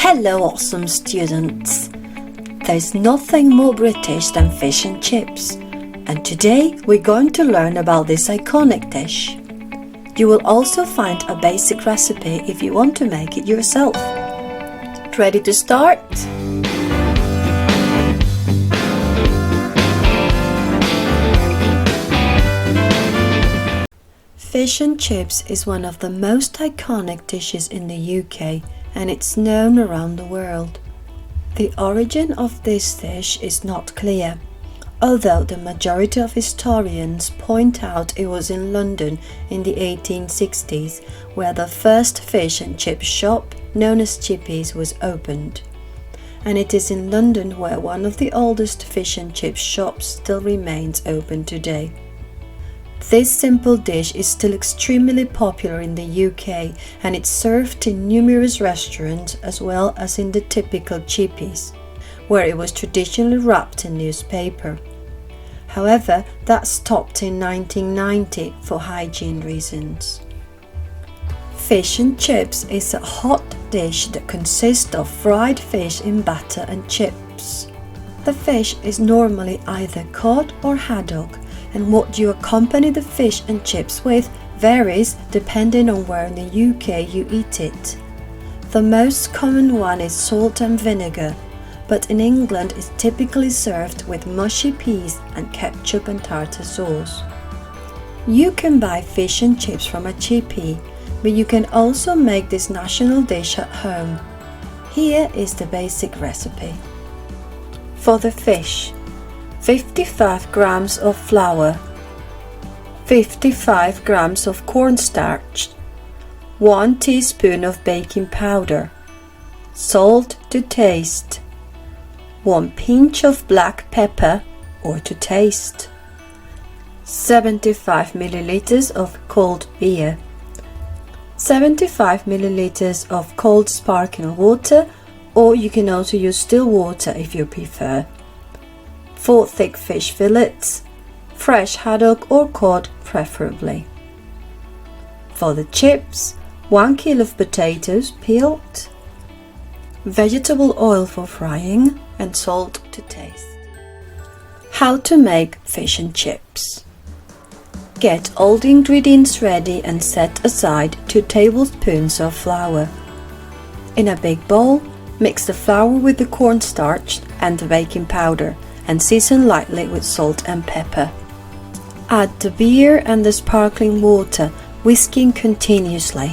Hello awesome students! There's nothing more British than fish and chips, and today we're going to learn about this iconic dish. You will also find a basic recipe if you want to make it yourself. Ready to start? Fish and chips is one of the most iconic dishes in the UK, and it's known around the world. The origin of this dish is not clear, although the majority of historians point out it was in London in the 1860s where the first fish and chip shop, known as Chippies, was opened. And it is in London where one of the oldest fish and chip shops still remains open today. This simple dish is still extremely popular in the UK, and it's served in numerous restaurants as well as in the typical Chippies, where it was traditionally wrapped in newspaper. However, that stopped in 1990 for hygiene reasons. Fish and chips is a hot dish that consists of fried fish in batter and chips. The fish is normally either cod or haddock, and what you accompany the fish and chips with varies depending on where in the UK you eat it. The most common one is salt and vinegar, but in England it's typically served with mushy peas and ketchup and tartar sauce. You can buy fish and chips from a chippy, but you can also make this national dish at home. Here is the basic recipe. For the fish, 55 grams of flour, 55 grams of cornstarch, 1 teaspoon of baking powder, salt to taste, 1 pinch of black pepper or to taste, 75 milliliters of cold beer, 75 milliliters of cold sparkling water, or you can also use still water if you prefer, 4 thick fish fillets, fresh haddock or cod preferably. For the chips, 1 kilo of potatoes peeled, vegetable oil for frying and salt to taste. How to make fish and chips. Get all the ingredients ready and set aside 2 tablespoons of flour. In a big bowl, mix the flour with the cornstarch and the baking powder and season lightly with salt and pepper. Add the beer and the sparkling water, whisking continuously.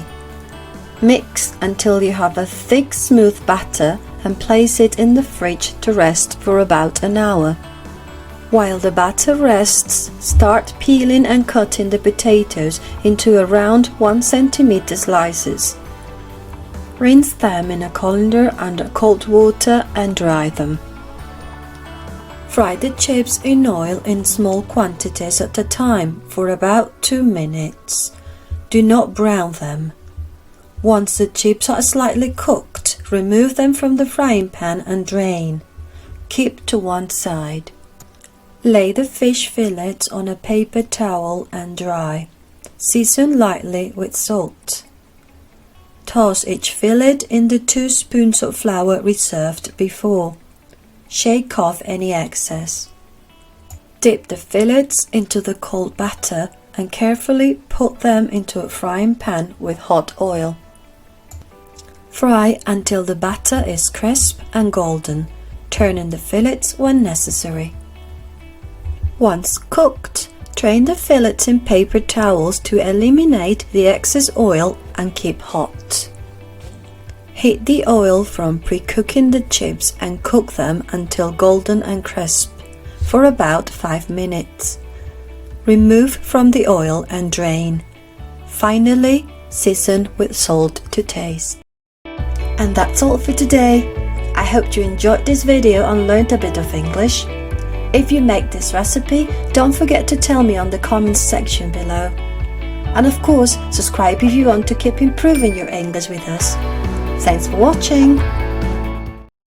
Mix until you have a thick, smooth batter and place it in the fridge to rest for about an hour. While the batter rests, start peeling and cutting the potatoes into around 1 centimeter slices. Rinse them in a colander under cold water and dry them. Fry the chips in oil in small quantities at a time for about 2 minutes. Do not brown them. Once the chips are slightly cooked, remove them from the frying pan and drain. Keep to one side. Lay the fish fillets on a paper towel and dry. Season lightly with salt. Toss each fillet in the 2 spoons of flour reserved before. Shake off any excess. Dip the fillets into the cold batter and carefully put them into a frying pan with hot oil. Fry until the batter is crisp and golden, turning the fillets when necessary. Once cooked, drain the fillets in paper towels to eliminate the excess oil and keep hot. Heat the oil from pre-cooking the chips and cook them until golden and crisp for about 5 minutes. Remove from the oil and drain. Finally, season with salt to taste. And that's all for today. I hope you enjoyed this video and learned a bit of English. If you make this recipe, don't forget to tell me on the comments section below. And of course, subscribe if you want to keep improving your English with us. Thanks for watching!